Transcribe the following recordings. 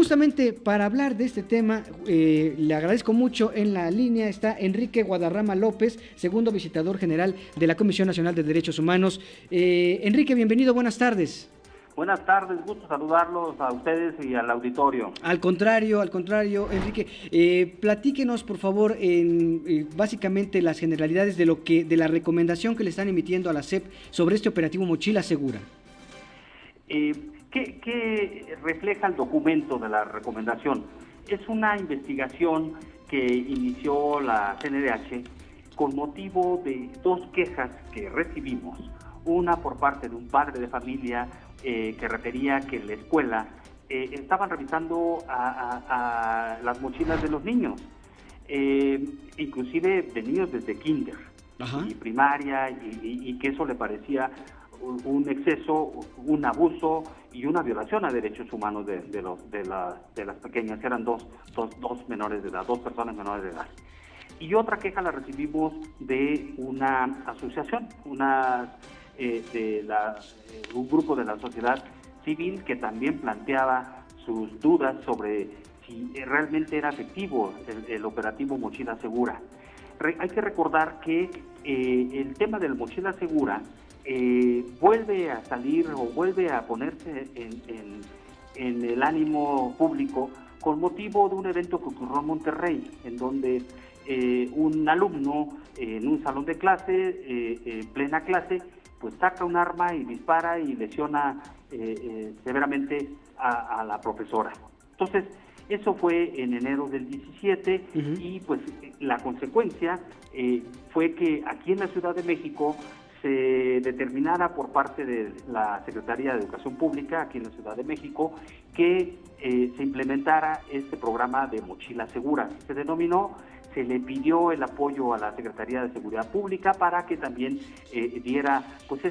justamente para hablar de este tema, le agradezco mucho. En la línea está Enrique Guadarrama López, segundo visitador general de la Comisión Nacional de Derechos Humanos. Enrique, bienvenido, buenas tardes. Buenas tardes, gusto saludarlos a ustedes y al auditorio. Al contrario, Enrique, platíquenos por favor básicamente las generalidades de la recomendación que le están emitiendo a la SEP sobre este operativo Mochila Segura. ¿Qué refleja el documento de la recomendación? Es una investigación que inició la CNDH con motivo de dos quejas que recibimos. Una por parte de un padre de familia que refería que en la escuela estaban revisando a las mochilas de los niños, inclusive de niños desde kinder y primaria, y que eso le parecía un exceso, un abuso y una violación a derechos humanos de las pequeñas, que eran dos menores de edad, dos personas menores de edad. Y otra queja la recibimos de una asociación, un grupo de la sociedad civil que también planteaba sus dudas sobre si realmente era efectivo el operativo Mochila Segura. Hay que recordar que el tema del Mochila Segura vuelve a salir o vuelve a ponerse en el ánimo público con motivo de un evento que ocurrió en Monterrey, en donde un alumno en un salón de clase, plena clase, pues saca un arma y dispara y lesiona severamente a la profesora. Entonces, eso fue en enero del 17 y pues la consecuencia fue que aquí en la Ciudad de México se determinara por parte de la Secretaría de Educación Pública, aquí en la Ciudad de México, que se implementara este programa de Mochila Segura. Se denominó, se le pidió el apoyo a la Secretaría de Seguridad Pública para que también diera, pues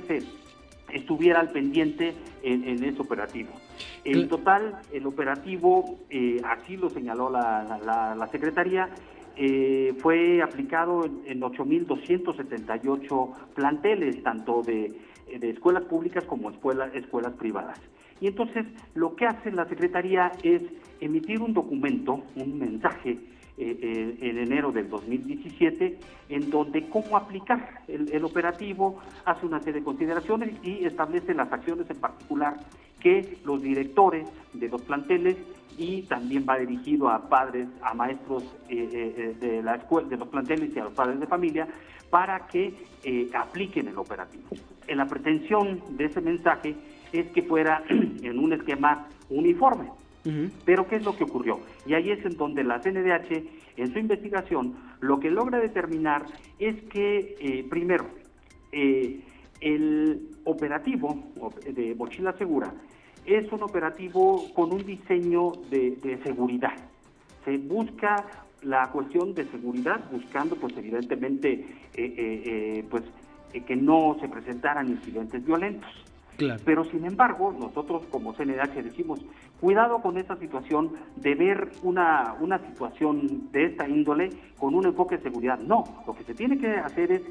estuviera al pendiente en ese operativo. En total, el operativo, así lo señaló la Secretaría, fue aplicado en 8,278 planteles, tanto de escuelas públicas como escuelas privadas. Y entonces, lo que hace la Secretaría es emitir un documento, un mensaje, en enero del 2017, en donde cómo aplicar el operativo, hace una serie de consideraciones y establece las acciones en particular que los directores de los planteles, y también va dirigido a padres, a maestros de la escuela, de los planteles, y a los padres de familia, para que apliquen el operativo. La pretensión de ese mensaje es que fuera en un esquema uniforme. Pero ¿qué es lo que ocurrió? Y ahí es en donde la CNDH, en su investigación, lo que logra determinar es que, primero, el operativo de Mochila Segura es un operativo con un diseño de seguridad. Se busca la cuestión de seguridad, buscando, pues evidentemente, que no se presentaran incidentes violentos. Claro. Pero sin embargo, nosotros como CNDH decimos, cuidado con esta situación de ver una situación de esta índole con un enfoque de seguridad. No, lo que se tiene que hacer es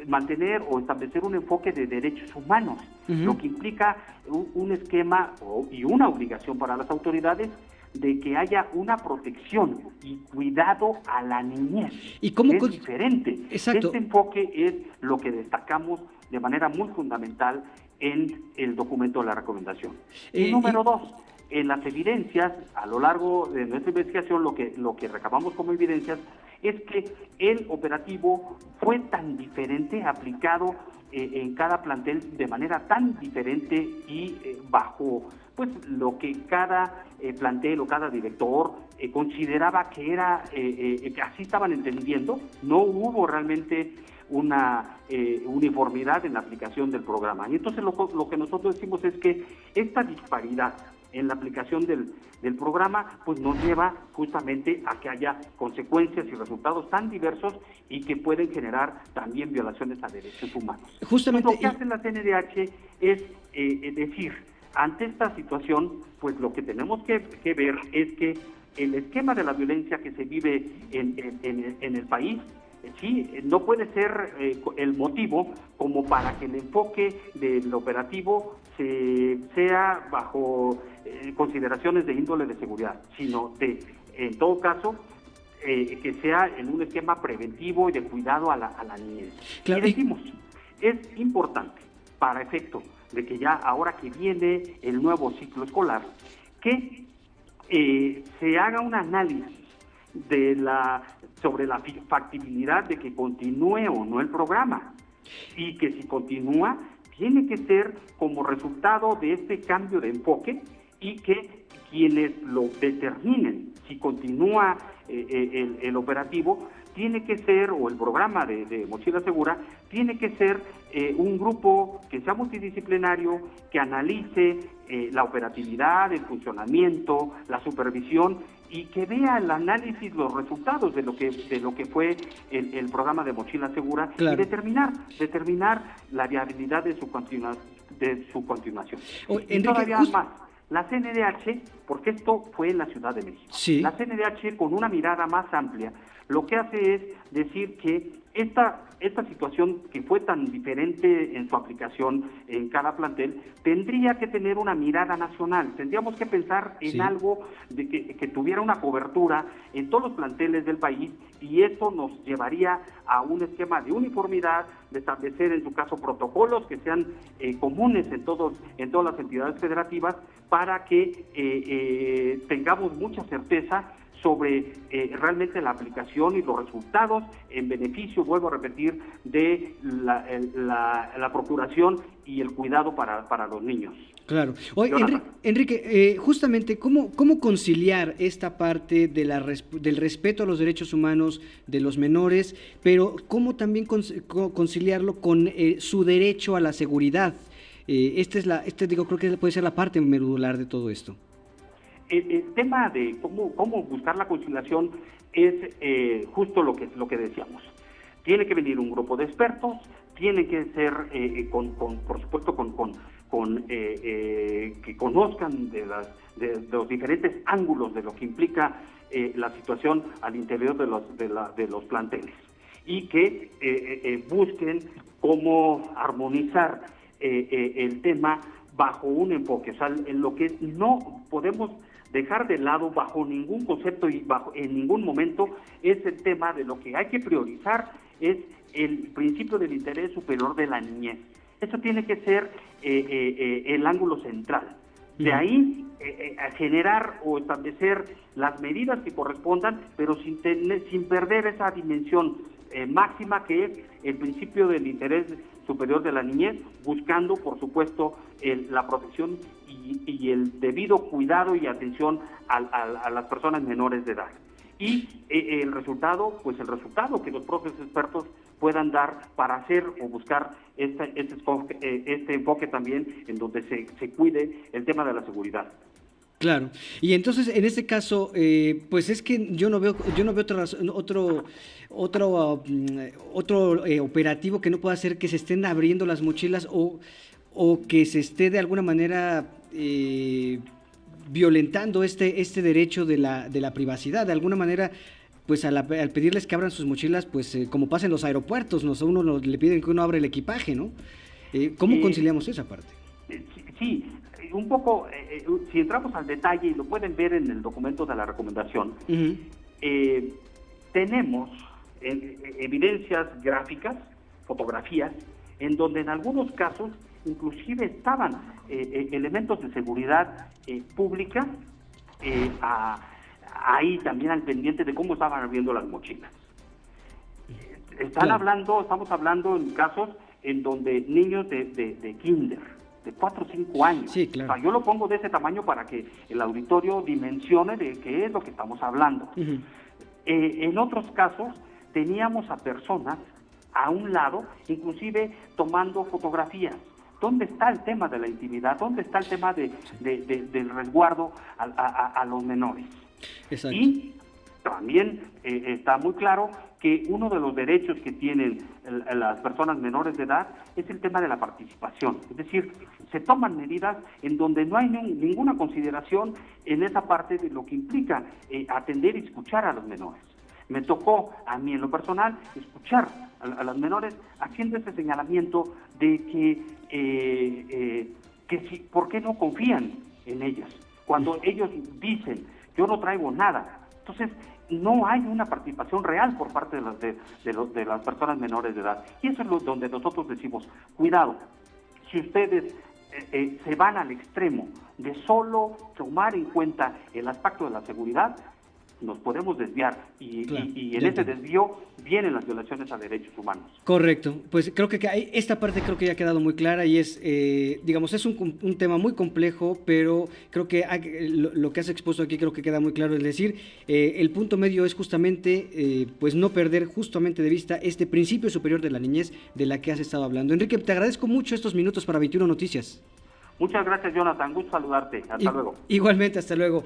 mantener o establecer un enfoque de derechos humanos, lo que implica un esquema y una obligación para las autoridades de que haya una protección y cuidado a la niñez. ¿Y cómo es diferente? Exacto. Este enfoque es lo que destacamos de manera muy fundamental en el documento de la recomendación. Y número dos, en las evidencias, a lo largo de nuestra investigación, lo que recabamos como evidencias es que el operativo fue tan diferente, aplicado en cada plantel de manera tan diferente y bajo pues lo que cada plantel o cada director consideraba que era, que así estaban entendiendo. No hubo realmente una uniformidad en la aplicación del programa. Y entonces lo que nosotros decimos es que esta disparidad en la aplicación del programa pues nos lleva justamente a que haya consecuencias y resultados tan diversos y que pueden generar también violaciones a derechos humanos. Justamente lo que hace la CNDH es decir, ante esta situación, pues lo que tenemos que ver es que el esquema de la violencia que se vive en el país, sí, no puede ser el motivo como para que el enfoque del operativo sea bajo consideraciones de índole de seguridad, sino en todo caso, que sea en un esquema preventivo y de cuidado a la niñez. Claro. Y decimos, es importante, para efecto de que ya ahora que viene el nuevo ciclo escolar, que se haga un análisis sobre la factibilidad de que continúe o no el programa, y que si continúa, tiene que ser como resultado de este cambio de enfoque, y que quienes lo determinen si continúa el operativo, tiene que ser, o el programa de Mochila Segura, tiene que ser un grupo que sea multidisciplinario, que analice la operatividad, el funcionamiento, la supervisión, y que vea el análisis, los resultados de lo que fue el programa de Mochila Segura, claro, y determinar la viabilidad de su continuación. Y todavía más, la CNDH, porque esto fue en la Ciudad de México, sí, la CNDH, con una mirada más amplia, lo que hace es decir que esta situación, que fue tan diferente en su aplicación en cada plantel, tendría que tener una mirada nacional. Tendríamos que pensar en algo de que tuviera una cobertura en todos los planteles del país, y esto nos llevaría a un esquema de uniformidad, de establecer en su caso protocolos que sean comunes en todas las entidades federativas, para que tengamos mucha certeza sobre realmente la aplicación y los resultados en beneficio, vuelvo a repetir, de la procuración y el cuidado para los niños. Claro. Oye, Enrique, justamente, ¿cómo conciliar esta parte del respeto a los derechos humanos de los menores, pero cómo también conciliarlo con su derecho a la seguridad? Creo que puede ser la parte medular de todo esto. El tema de cómo buscar la conciliación es justo lo que decíamos. Tiene que venir un grupo de expertos, tiene que ser por supuesto que conozcan de los diferentes ángulos de lo que implica la situación al interior de los planteles, y que busquen cómo armonizar el tema bajo un enfoque, o sea, en lo que no podemos dejar de lado bajo ningún concepto y en ningún momento, es el tema de lo que hay que priorizar, es el principio del interés superior de la niñez. Eso tiene que ser el ángulo central. De ahí generar o establecer las medidas que correspondan, pero sin perder esa dimensión máxima, que es el principio del interés superior de la niñez, buscando, por supuesto, la protección y el debido cuidado y atención a las personas menores de edad. Y el resultado que los propios expertos puedan dar para hacer o buscar este enfoque también, en donde se cuide el tema de la seguridad. Claro. Y entonces, en este caso, pues es que yo no veo otro operativo que no pueda ser que se estén abriendo las mochilas o que se esté de alguna manera violentando este derecho de la privacidad. De alguna manera, pues al pedirles que abran sus mochilas, pues como pasa en los aeropuertos, le piden que uno abra el equipaje, ¿no? ¿Cómo conciliamos esa parte? Sí, un poco, si entramos al detalle, y lo pueden ver en el documento de la recomendación, tenemos evidencias gráficas, fotografías, en donde en algunos casos inclusive estaban elementos de seguridad pública ahí también al pendiente de cómo estaban abriendo las mochilas. Estamos hablando en casos en donde niños de kinder, de 4 o 5 años. Sí, claro. O sea, yo lo pongo de ese tamaño para que el auditorio dimensione de qué es lo que estamos hablando. En otros casos teníamos a personas a un lado, inclusive tomando fotografías. ¿Dónde está el tema de la intimidad? ¿Dónde está el tema del resguardo a los menores? Exacto. Y también está muy claro que uno de los derechos que tienen las personas menores de edad es el tema de la participación. Es decir, se toman medidas en donde no hay ninguna consideración en esa parte de lo que implica atender y escuchar a los menores. Me tocó a mí en lo personal escuchar a las menores haciendo ese señalamiento de que ¿por qué no confían en ellas? Cuando ellos dicen, yo no traigo nada, entonces no hay una participación real por parte de las personas menores de edad. Y eso es donde nosotros decimos, cuidado, si ustedes se van al extremo de solo tomar en cuenta el aspecto de la seguridad, nos podemos desviar y en ese desvío vienen las violaciones a derechos humanos. Correcto, pues creo que esta parte creo que ya ha quedado muy clara y es, digamos, es un tema muy complejo, pero creo que lo que has expuesto aquí creo que queda muy claro, es decir, el punto medio es justamente, pues no perder justamente de vista este principio superior de la niñez de la que has estado hablando. Enrique, te agradezco mucho estos minutos para 21 Noticias. Muchas gracias, Jonathan, gusto saludarte, hasta luego. Igualmente, hasta luego.